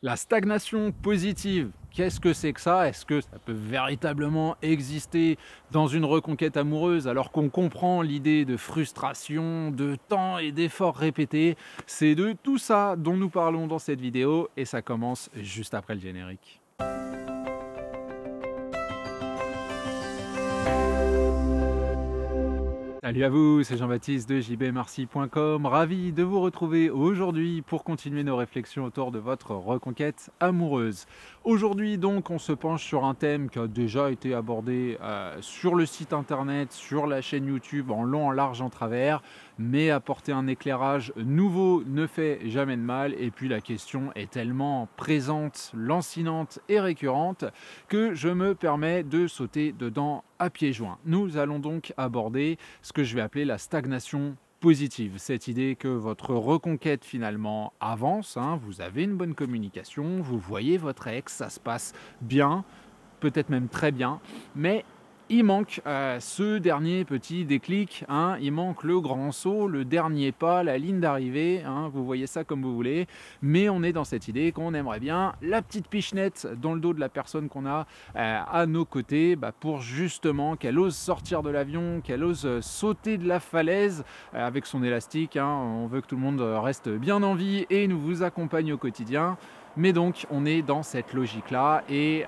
La stagnation positive, qu'est-ce que c'est que ça? Est-ce que ça peut véritablement exister dans une reconquête amoureuse alors qu'on comprend l'idée de frustration, de temps et d'efforts répétés? C'est de tout ça dont nous parlons dans cette vidéo et ça commence juste après le générique. Salut à vous, c'est Jean-Baptiste de jbmarcy.com, ravi de vous retrouver aujourd'hui pour continuer nos réflexions autour de votre reconquête amoureuse. Aujourd'hui donc on se penche sur un thème qui a déjà été abordé sur le site internet, sur la chaîne YouTube en long, en large, en travers, mais apporter un éclairage nouveau ne fait jamais de mal et puis la question est tellement présente, lancinante et récurrente que je me permets de sauter dedans à pieds joints. Nous allons donc aborder ce que je vais appeler la stagnation positive, cette idée que votre reconquête finalement avance, hein, vous avez une bonne communication, vous voyez votre ex, ça se passe bien, peut-être même très bien, mais il manque ce dernier petit déclic, hein, il manque le grand saut, le dernier pas, la ligne d'arrivée, hein, vous voyez ça comme vous voulez, mais on est dans cette idée qu'on aimerait bien la petite pichenette dans le dos de la personne qu'on a à nos côtés pour justement qu'elle ose sortir de l'avion, qu'elle ose sauter de la falaise avec son élastique, hein, on veut que tout le monde reste bien en vie et nous vous accompagne au quotidien, mais donc on est dans cette logique-là et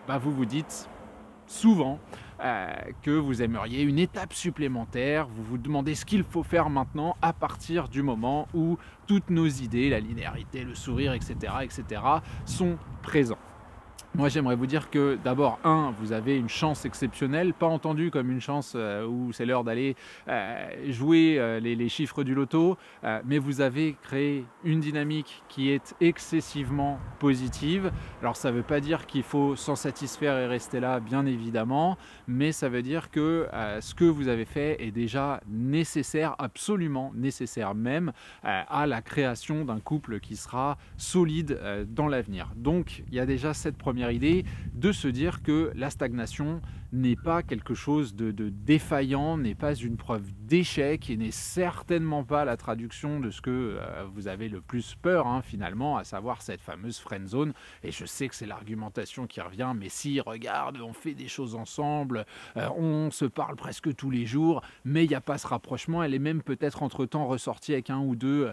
vous vous dites souvent que vous aimeriez une étape supplémentaire, vous vous demandez ce qu'il faut faire maintenant à partir du moment où toutes nos idées, la linéarité, le sourire, etc., sont présents. Moi, j'aimerais vous dire que d'abord, vous avez une chance exceptionnelle, pas entendue comme une chance où c'est l'heure d'aller jouer les chiffres du loto, mais vous avez créé une dynamique qui est excessivement positive. Alors, ça ne veut pas dire qu'il faut s'en satisfaire et rester là, bien évidemment, mais ça veut dire que ce que vous avez fait est déjà nécessaire, absolument nécessaire même, à la création d'un couple qui sera solide dans l'avenir. Donc, il y a déjà cette première idée de se dire que la stagnation n'est pas quelque chose de défaillant, n'est pas une preuve d'échec et n'est certainement pas la traduction de ce que vous avez le plus peur finalement, à savoir cette fameuse friend zone. Et je sais que c'est l'argumentation qui revient, mais si, regarde, on fait des choses ensemble, on se parle presque tous les jours, mais il n'y a pas ce rapprochement, elle est même peut-être entre-temps ressortie avec un ou deux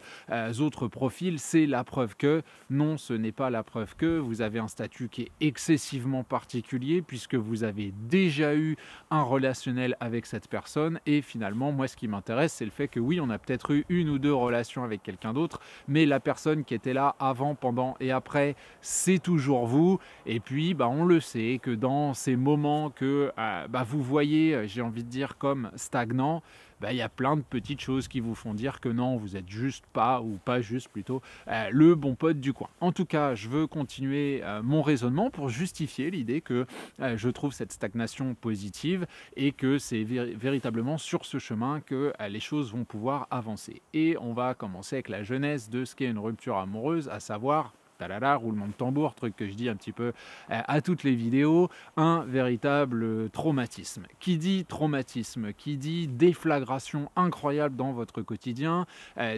autres profils, c'est la preuve que non, ce n'est pas la preuve que vous avez un statut qui est excessivement particulier puisque vous avez déjà eu un relationnel avec cette personne et finalement moi ce qui m'intéresse c'est le fait que oui on a peut-être eu une ou deux relations avec quelqu'un d'autre mais la personne qui était là avant, pendant et après c'est toujours vous et puis on le sait que dans ces moments que vous voyez j'ai envie de dire comme stagnant, il y a plein de petites choses qui vous font dire que non, vous êtes juste pas, ou pas juste plutôt, le bon pote du coin. En tout cas, je veux continuer mon raisonnement pour justifier l'idée que je trouve cette stagnation positive et que c'est véritablement sur ce chemin que les choses vont pouvoir avancer. Et on va commencer avec la genèse de ce qu'est une rupture amoureuse, à savoir talala, roulement de tambour, truc que je dis un petit peu à toutes les vidéos, un véritable traumatisme. Qui dit traumatisme, qui dit déflagration incroyable dans votre quotidien,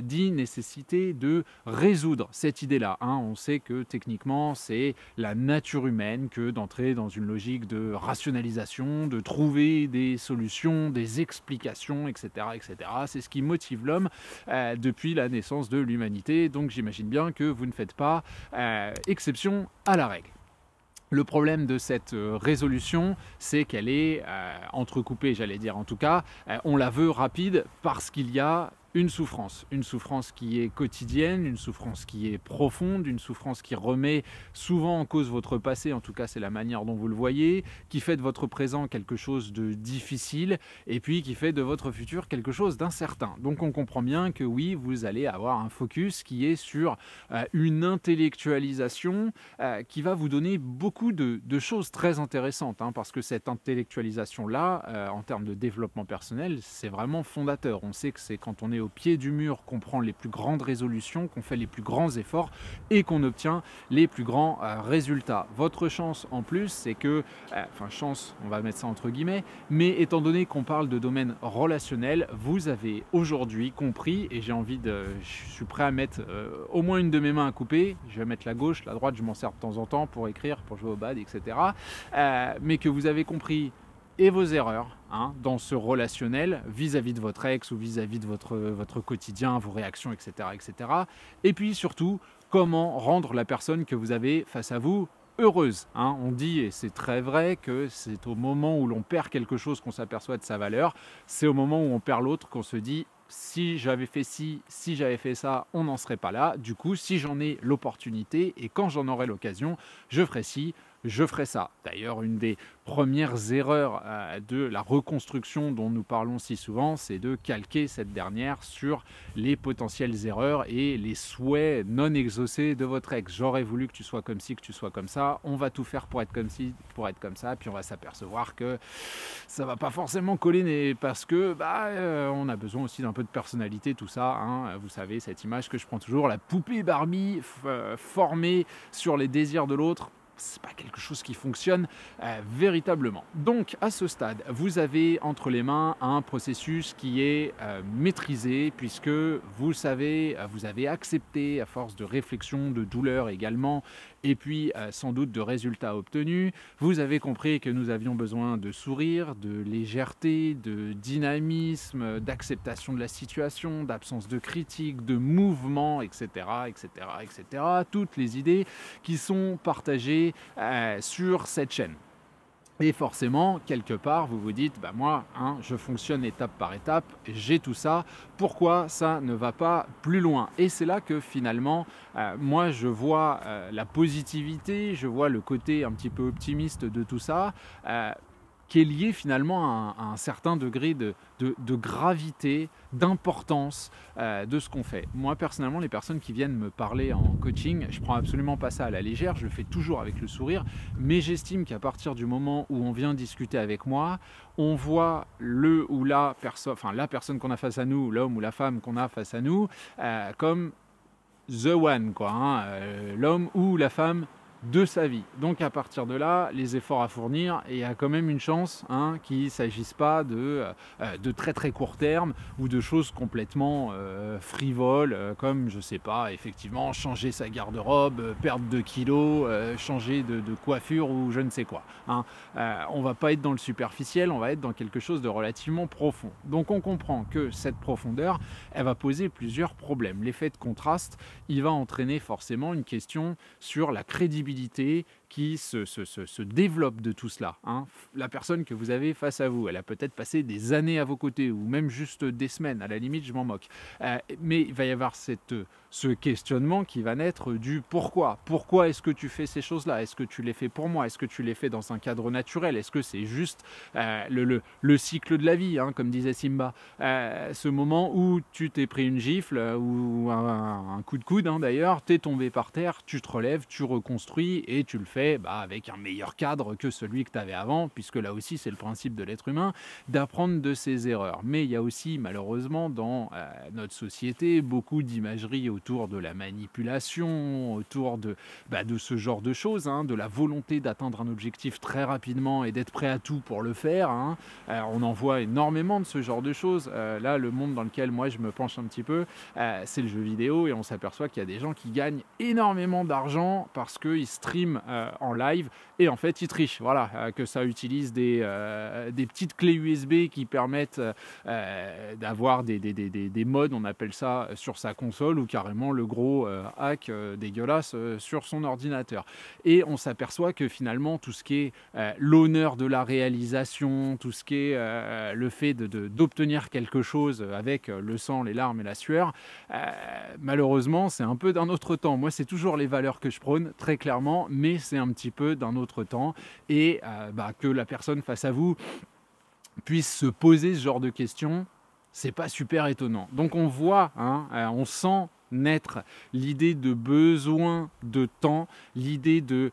dit nécessité de résoudre cette idée-là. On sait que techniquement, c'est la nature humaine que d'entrer dans une logique de rationalisation, de trouver des solutions, des explications, etc. etc. C'est ce qui motive l'homme depuis la naissance de l'humanité. Donc j'imagine bien que vous ne faites pas exception à la règle. Le problème de cette résolution, c'est qu'elle est entrecoupée, j'allais dire en tout cas, on la veut rapide parce qu'il y a une souffrance qui est quotidienne, une souffrance qui est profonde, une souffrance qui remet souvent en cause votre passé, en tout cas c'est la manière dont vous le voyez, qui fait de votre présent quelque chose de difficile et puis qui fait de votre futur quelque chose d'incertain. Donc on comprend bien que oui, vous allez avoir un focus qui est sur une intellectualisation qui va vous donner beaucoup de choses très intéressantes, parce que cette intellectualisation-là, en termes de développement personnel, c'est vraiment fondateur. On sait que c'est quand on est est au pied du mur, qu'on prend les plus grandes résolutions, qu'on fait les plus grands efforts et qu'on obtient les plus grands résultats. Votre chance en plus, c'est que, enfin chance, on va mettre ça entre guillemets, mais étant donné qu'on parle de domaine relationnel, vous avez aujourd'hui compris, et je suis prêt à mettre au moins une de mes mains à couper, je vais mettre la gauche, la droite, je m'en sers de temps en temps pour écrire, pour jouer au bad, etc. Mais que vous avez compris et vos erreurs dans ce relationnel vis-à-vis de votre ex ou vis-à-vis de votre quotidien, vos réactions, etc., etc. Et puis surtout, comment rendre la personne que vous avez face à vous heureuse. On dit, et c'est très vrai, que c'est au moment où l'on perd quelque chose qu'on s'aperçoit de sa valeur, c'est au moment où on perd l'autre qu'on se dit si j'avais fait ci, si j'avais fait ça, on n'en serait pas là. Du coup, si j'en ai l'opportunité et quand j'en aurai l'occasion, je ferai ci, je ferai ça. D'ailleurs, une des premières erreurs de la reconstruction dont nous parlons si souvent, c'est de calquer cette dernière sur les potentielles erreurs et les souhaits non exaucés de votre ex. J'aurais voulu que tu sois comme ci, que tu sois comme ça. On va tout faire pour être comme ci, pour être comme ça. Puis on va s'apercevoir que ça va pas forcément coller parce que on a besoin aussi d'un peu de personnalité, tout ça. Vous savez, cette image que je prends toujours, la poupée Barbie formée sur les désirs de l'autre. C'est pas quelque chose qui fonctionne véritablement. Donc à ce stade, vous avez entre les mains un processus qui est maîtrisé puisque vous savez, vous avez accepté à force de réflexion, de douleur également, et puis sans doute de résultats obtenus. Vous avez compris que nous avions besoin de sourire, de légèreté, de dynamisme, d'acceptation de la situation, d'absence de critique, de mouvement, etc., etc., etc. Toutes les idées qui sont partagées sur cette chaîne. Et forcément, quelque part, vous vous dites, moi, je fonctionne étape par étape, j'ai tout ça, pourquoi ça ne va pas plus loin? Et c'est là que finalement, moi, je vois la positivité, je vois le côté un petit peu optimiste de tout ça, qui est lié finalement à un certain degré de gravité, d'importance de ce qu'on fait. Moi, personnellement, les personnes qui viennent me parler en coaching, je ne prends absolument pas ça à la légère, je le fais toujours avec le sourire, mais j'estime qu'à partir du moment où on vient discuter avec moi, on voit le ou la personne qu'on a face à nous, l'homme ou la femme qu'on a face à nous, comme the one, l'homme ou la femme de sa vie. Donc à partir de là, les efforts à fournir, et il y a quand même une chance qu'il ne s'agisse pas de très très court terme ou de choses complètement frivoles, comme je sais pas, effectivement changer sa garde-robe, perdre 2 kilos, changer de coiffure ou je ne sais quoi. On va pas être dans le superficiel, on va être dans quelque chose de relativement profond. Donc on comprend que cette profondeur, elle va poser plusieurs problèmes. L'effet de contraste, il va entraîner forcément une question sur la crédibilité qui se développe de tout cela. La personne que vous avez face à vous, elle a peut-être passé des années à vos côtés ou même juste des semaines, à la limite je m'en moque. Mais il va y avoir ce questionnement qui va naître du pourquoi. Pourquoi est-ce que tu fais ces choses-là? Est-ce que tu les fais pour moi? Est-ce que tu les fais dans un cadre naturel? Est-ce que c'est juste le cycle de la vie, comme disait Simba? Ce moment où tu t'es pris une gifle ou un coup de coude d'ailleurs, t'es tombé par terre, tu te relèves, tu reconstruis et tu le fais avec un meilleur cadre que celui que tu avais avant, puisque là aussi c'est le principe de l'être humain, d'apprendre de ses erreurs. Mais il y a aussi malheureusement dans notre société beaucoup d'imagerie autour de la manipulation, autour de ce genre de choses, de la volonté d'atteindre un objectif très rapidement et d'être prêt à tout pour le faire. On en voit énormément de ce genre de choses. Là, le monde dans lequel moi je me penche un petit peu, c'est le jeu vidéo, et on s'aperçoit qu'il y a des gens qui gagnent énormément d'argent parce qu'ils stream en live et en fait ils trichent, que ça utilise des petites clés USB qui permettent d'avoir des modes, on appelle ça, sur sa console, ou carrément le gros hack dégueulasse sur son ordinateur. Et on s'aperçoit que finalement tout ce qui est l'honneur de la réalisation, tout ce qui est le fait d'obtenir quelque chose avec le sang, les larmes et la sueur, malheureusement c'est un peu d'un autre temps. Moi c'est toujours les valeurs que je prône, très clairement, mais c'est un petit peu d'un autre temps, et que la personne face à vous puisse se poser ce genre de questions, c'est pas super étonnant. Donc on voit, on sent naître l'idée de besoin de temps, l'idée de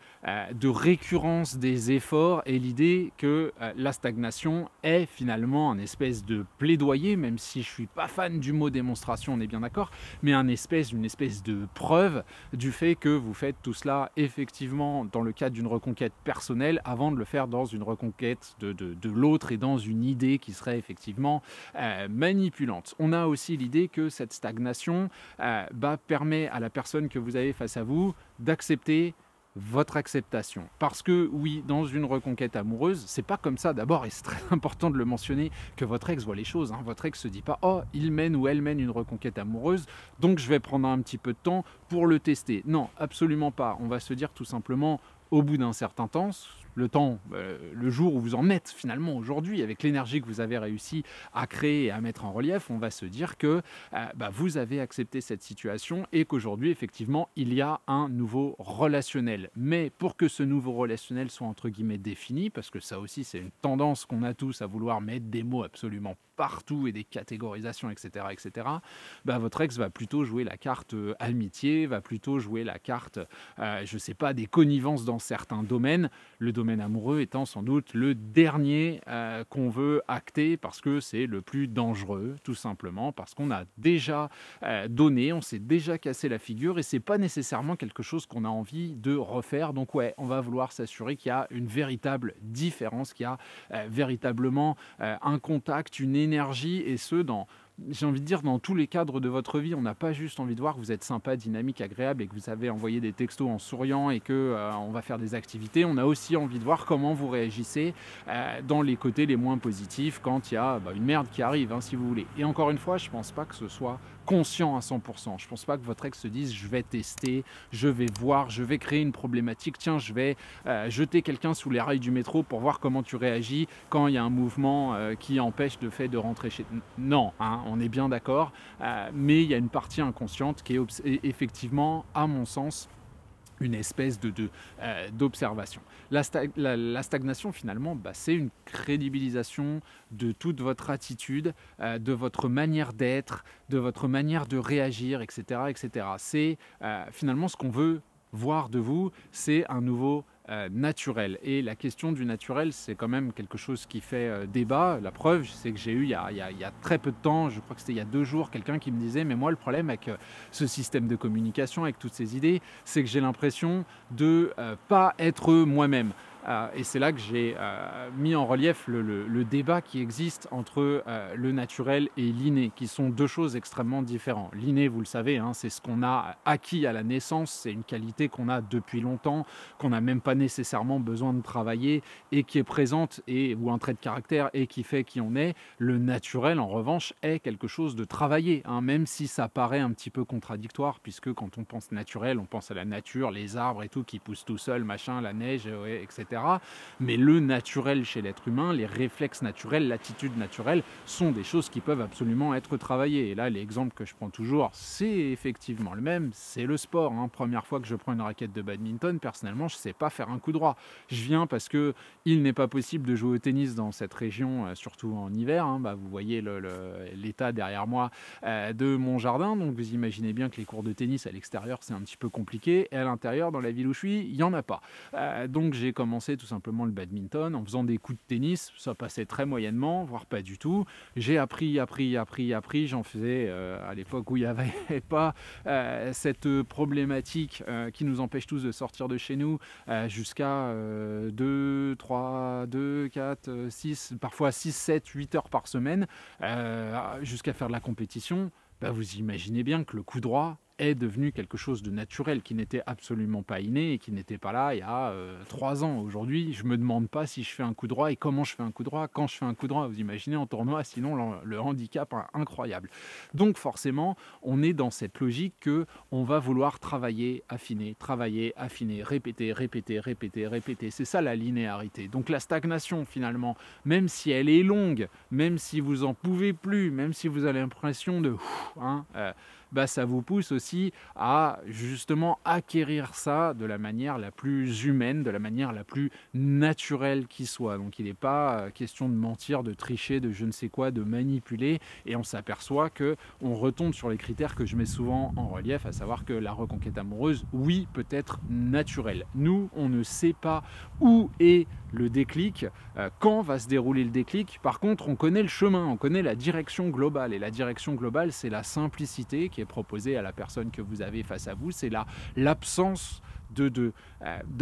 récurrence des efforts et l'idée que la stagnation est finalement un espèce de plaidoyer, même si je ne suis pas fan du mot démonstration, on est bien d'accord, mais une espèce de preuve du fait que vous faites tout cela effectivement dans le cadre d'une reconquête personnelle avant de le faire dans une reconquête de l'autre et dans une idée qui serait effectivement manipulante. On a aussi l'idée que cette stagnation permet à la personne que vous avez face à vous d'accepter votre acceptation. Parce que oui, dans une reconquête amoureuse, c'est pas comme ça d'abord, et c'est très important de le mentionner, que votre ex voit les choses. Votre ex se dit pas « Oh, il mène ou elle mène une reconquête amoureuse, donc je vais prendre un petit peu de temps pour le tester. » Non, absolument pas. On va se dire tout simplement, au bout d'un certain temps, le jour où vous en êtes finalement aujourd'hui, avec l'énergie que vous avez réussi à créer et à mettre en relief, on va se dire que vous avez accepté cette situation et qu'aujourd'hui, effectivement, il y a un nouveau relationnel. Mais pour que ce nouveau relationnel soit entre guillemets défini, parce que ça aussi c'est une tendance qu'on a tous à vouloir mettre des mots absolument partout et des catégorisations, etc., etc., votre ex va plutôt jouer la carte amitié, va plutôt jouer la carte, je ne sais pas, des connivences dans certains domaines, le domaine amoureux étant sans doute le dernier qu'on veut acter parce que c'est le plus dangereux, tout simplement, parce qu'on a déjà donné, on s'est déjà cassé la figure et c'est pas nécessairement quelque chose qu'on a envie de refaire. Donc ouais, on va vouloir s'assurer qu'il y a une véritable différence, qu'il y a véritablement un contact, une énergie, et ce, j'ai envie de dire, dans tous les cadres de votre vie. On n'a pas juste envie de voir que vous êtes sympa, dynamique, agréable et que vous avez envoyé des textos en souriant et que on va faire des activités. On a aussi envie de voir comment vous réagissez dans les côtés les moins positifs quand il y a une merde qui arrive, si vous voulez. Et encore une fois, je ne pense pas que ce soit conscient à 100%. Je ne pense pas que votre ex se dise « je vais tester, je vais voir, je vais créer une problématique, tiens, je vais jeter quelqu'un sous les rails du métro pour voir comment tu réagis quand il y a un mouvement qui empêche le fait de rentrer chez... » Non, on est bien d'accord, mais il y a une partie inconsciente qui est effectivement, à mon sens, une espèce d'observation. La stagnation, finalement, c'est une crédibilisation de toute votre attitude, de votre manière d'être, de votre manière de réagir, etc. etc. C'est finalement ce qu'on veut voir de vous, c'est un nouveau naturel. Et la question du naturel, c'est quand même quelque chose qui fait débat. La preuve, c'est que j'ai eu il y a très peu de temps, je crois que c'était il y a 2 jours, quelqu'un qui me disait « Mais moi, le problème avec ce système de communication, avec toutes ces idées, c'est que j'ai l'impression de pas être moi-même. » Et c'est là que j'ai mis en relief le débat qui existe entre le naturel et l'inné, qui sont 2 choses extrêmement différentes. L'inné, vous le savez, c'est ce qu'on a acquis à la naissance, c'est une qualité qu'on a depuis longtemps, qu'on n'a même pas nécessairement besoin de travailler et qui est présente, ou un trait de caractère, et qui fait qui on est. Le naturel, en revanche, est quelque chose de travaillé, même si ça paraît un petit peu contradictoire, puisque quand on pense naturel, on pense à la nature, les arbres et tout qui poussent tout seuls, machin, la neige, etc. Mais le naturel chez l'être humain, les réflexes naturels, l'attitude naturelle sont des choses qui peuvent absolument être travaillées. Et là, l'exemple que je prends toujours, c'est effectivement le même, c'est le sport. Première fois que je prends une raquette de badminton, personnellement, je ne sais pas faire un coup droit. Je viens parce que il n'est pas possible de jouer au tennis dans cette région, surtout en hiver. Vous voyez l'état derrière moi de mon jardin, donc vous imaginez bien que les cours de tennis à l'extérieur, c'est un petit peu compliqué. Et à l'intérieur, dans la ville où je suis, il n'y en a pas. Donc j'ai commencé tout simplement le badminton en faisant des coups de tennis, ça passait très moyennement, voire pas du tout. J'ai appris, j'en faisais à l'époque où il n'y avait pas cette problématique qui nous empêche tous de sortir de chez nous jusqu'à 2, 3, 2, 4, 6, parfois 6, 7, 8 heures par semaine, jusqu'à faire de la compétition. Vous imaginez bien que le coup droit est devenu quelque chose de naturel, qui n'était absolument pas inné et qui n'était pas là il y a 3 ans. Aujourd'hui, je ne me demande pas si je fais un coup droit et comment je fais un coup droit, quand je fais un coup droit. Vous imaginez en tournoi, sinon le handicap incroyable. Donc forcément, on est dans cette logique qu'on va vouloir travailler, affiner, répéter. C'est ça la linéarité. Donc la stagnation finalement, même si elle est longue, même si vous en pouvez plus, même si vous avez l'impression de bah, ça vous pousse aussi à justement acquérir ça de la manière la plus humaine, de la manière la plus naturelle qui soit. Donc il n'est pas question de mentir, de tricher, de je ne sais quoi, de manipuler, et on s'aperçoit qu'on retombe sur les critères que je mets souvent en relief, à savoir que la reconquête amoureuse, oui, peut être naturelle. Nous, on ne sait pas où est le déclic, quand va se dérouler le déclic. Par contre, on connaît le chemin, on connaît la direction globale, et la direction globale, c'est la simplicité qui est proposée à la personne que vous avez face à vous, c'est l'absence de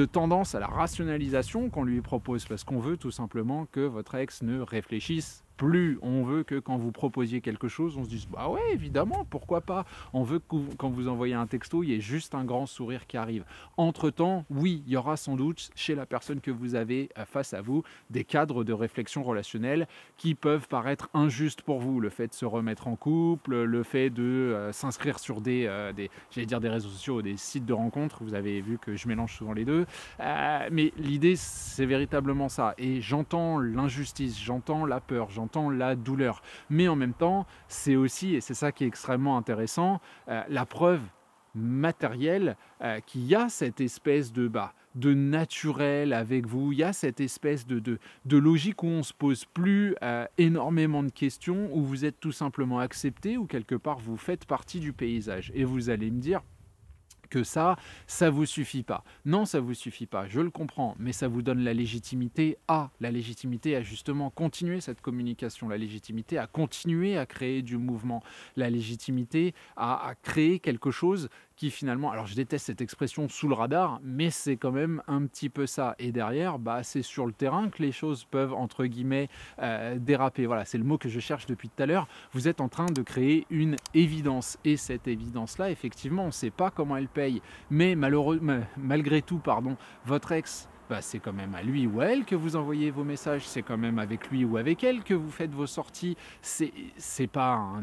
tendance à la rationalisation qu'on lui propose, parce qu'on veut tout simplement que votre ex ne réfléchisse plus. On veut que quand vous proposiez quelque chose, on se dise bah ouais, évidemment, pourquoi pas. On veut que quand vous envoyez un texto, il y ait juste un grand sourire qui arrive. Entre-temps, oui, il y aura sans doute chez la personne que vous avez face à vous des cadres de réflexion relationnelle qui peuvent paraître injustes pour vous. Le fait de se remettre en couple, le fait de s'inscrire sur j'allais dire des réseaux sociaux, des sites de rencontres. Vous avez vu que je mélange souvent les deux. Mais l'idée, c'est véritablement ça. Et j'entends l'injustice, j'entends la peur, j'entends la douleur. Mais en même temps, c'est aussi, et c'est ça qui est extrêmement intéressant, la preuve matérielle qu'il y a cette espèce de naturel avec vous, il y a cette espèce de logique où on ne se pose plus énormément de questions, où vous êtes tout simplement accepté, où quelque part vous faites partie du paysage. Et vous allez me dire que ça vous suffit pas. Non, ça vous suffit pas, je le comprends, mais ça vous donne la légitimité à justement continuer cette communication, la légitimité à continuer à créer du mouvement, la légitimité à créer quelque chose qui finalement, alors je déteste cette expression sous le radar, mais c'est quand même un petit peu ça. Et derrière, c'est sur le terrain que les choses peuvent, entre guillemets, déraper. Voilà, c'est le mot que je cherche depuis tout à l'heure. Vous êtes en train de créer une évidence. Et cette évidence-là, effectivement, on ne sait pas comment elle paye. Mais malgré tout, votre ex, c'est quand même à lui ou à elle que vous envoyez vos messages, c'est quand même avec lui ou avec elle que vous faites vos sorties. C'est pas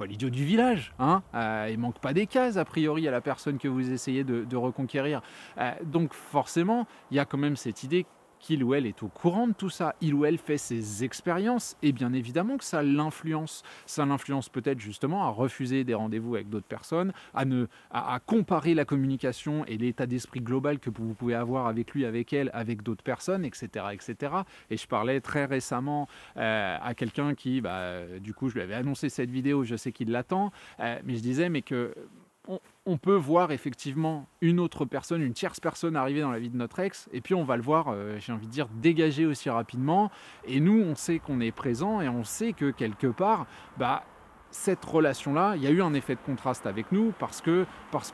l'idiot du village, hein. Il manque pas des cases a priori à la personne que vous essayez de reconquérir. Donc forcément, il y a quand même cette idée qu'il ou elle est au courant de tout ça, il ou elle fait ses expériences, et bien évidemment que ça l'influence. Ça l'influence peut-être justement à refuser des rendez-vous avec d'autres personnes, à comparer la communication et l'état d'esprit global que vous pouvez avoir avec lui, avec elle, avec d'autres personnes, etc., etc. Et je parlais très récemment à quelqu'un qui, du coup, je lui avais annoncé cette vidéo, je sais qu'il l'attend, mais je disais, mais que... On peut voir effectivement une autre personne, une tierce personne arriver dans la vie de notre ex, et puis on va le voir, j'ai envie de dire, dégager aussi rapidement. Et nous, on sait qu'on est présent et on sait que quelque part, cette relation-là, il y a eu un effet de contraste avec nous parce qu'on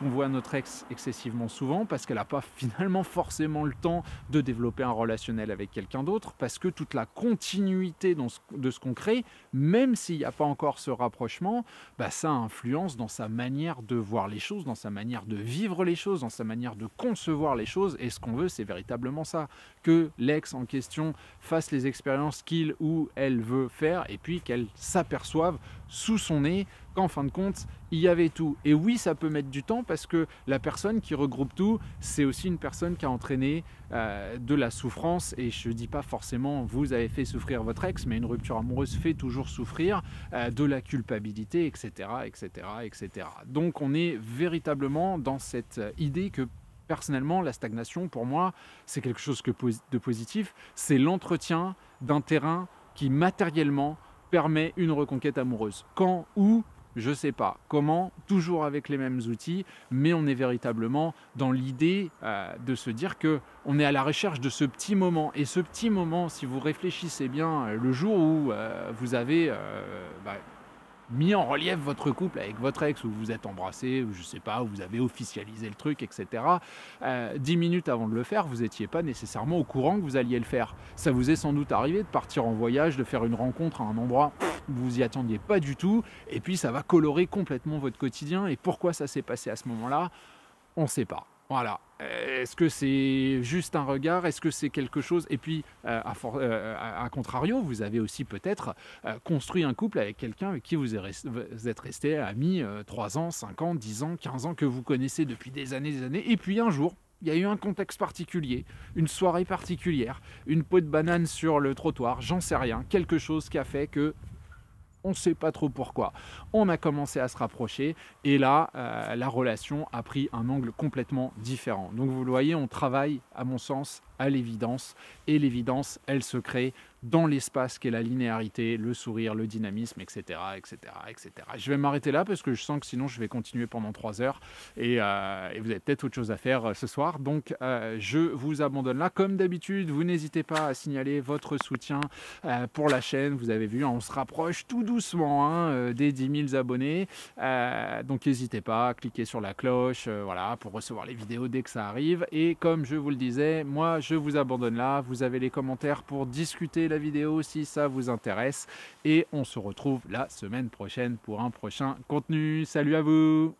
voit notre ex excessivement souvent, parce qu'elle n'a pas finalement forcément le temps de développer un relationnel avec quelqu'un d'autre, parce que toute la continuité de ce qu'on crée, même s'il n'y a pas encore ce rapprochement, ça influence dans sa manière de voir les choses, dans sa manière de vivre les choses, dans sa manière de concevoir les choses. Et ce qu'on veut, c'est véritablement ça, que l'ex en question fasse les expériences qu'il ou elle veut faire, et puis qu'elle s'aperçoive sous son nez qu'en fin de compte, il y avait tout. Et oui, ça peut mettre du temps parce que la personne qui regroupe tout, c'est aussi une personne qui a entraîné de la souffrance. Et je ne dis pas forcément vous avez fait souffrir votre ex, mais une rupture amoureuse fait toujours souffrir, de la culpabilité, etc., etc., etc. Donc on est véritablement dans cette idée que personnellement, la stagnation, pour moi, c'est quelque chose de positif. C'est l'entretien d'un terrain qui matériellement permet une reconquête amoureuse. Quand, où, je ne sais pas. Comment, toujours avec les mêmes outils, mais on est véritablement dans l'idée de se dire qu'on est à la recherche de ce petit moment. Et ce petit moment, si vous réfléchissez bien, le jour où vous avez mis en relief votre couple avec votre ex, où vous vous êtes embrassé, ou je sais pas, où vous avez officialisé le truc, etc. 10 minutes avant de le faire, vous n'étiez pas nécessairement au courant que vous alliez le faire. Ça vous est sans doute arrivé de partir en voyage, de faire une rencontre à un endroit où vous n'y attendiez pas du tout, et puis ça va colorer complètement votre quotidien. Et pourquoi ça s'est passé à ce moment-là, on ne sait pas. Voilà. Est-ce que c'est juste un regard? Est-ce que c'est quelque chose? Et puis, à contrario, vous avez aussi peut-être construit un couple avec quelqu'un avec qui vous êtes resté amis 3 ans, 5 ans, 10 ans, 15 ans, que vous connaissez depuis des années. Et puis un jour, il y a eu un contexte particulier, une soirée particulière, une peau de banane sur le trottoir, j'en sais rien, quelque chose qui a fait que on ne sait pas trop pourquoi. On a commencé à se rapprocher et là, la relation a pris un angle complètement différent. Donc vous le voyez, on travaille, à mon sens, à l'évidence et l'évidence, elle se crée dans l'espace qu'est la linéarité, le sourire, le dynamisme, etc. etc., etc. Je vais m'arrêter là parce que je sens que sinon je vais continuer pendant 3 heures et vous avez peut-être autre chose à faire ce soir. Donc je vous abandonne là. Comme d'habitude, vous n'hésitez pas à signaler votre soutien pour la chaîne. Vous avez vu, on se rapproche tout doucement des 10 000 abonnés. Donc n'hésitez pas à cliquer sur la cloche voilà, pour recevoir les vidéos dès que ça arrive. Et comme je vous le disais, moi je vous abandonne là. Vous avez les commentaires pour discuter la vidéo si ça vous intéresse. Et on se retrouve la semaine prochaine pour un prochain contenu. Salut à vous!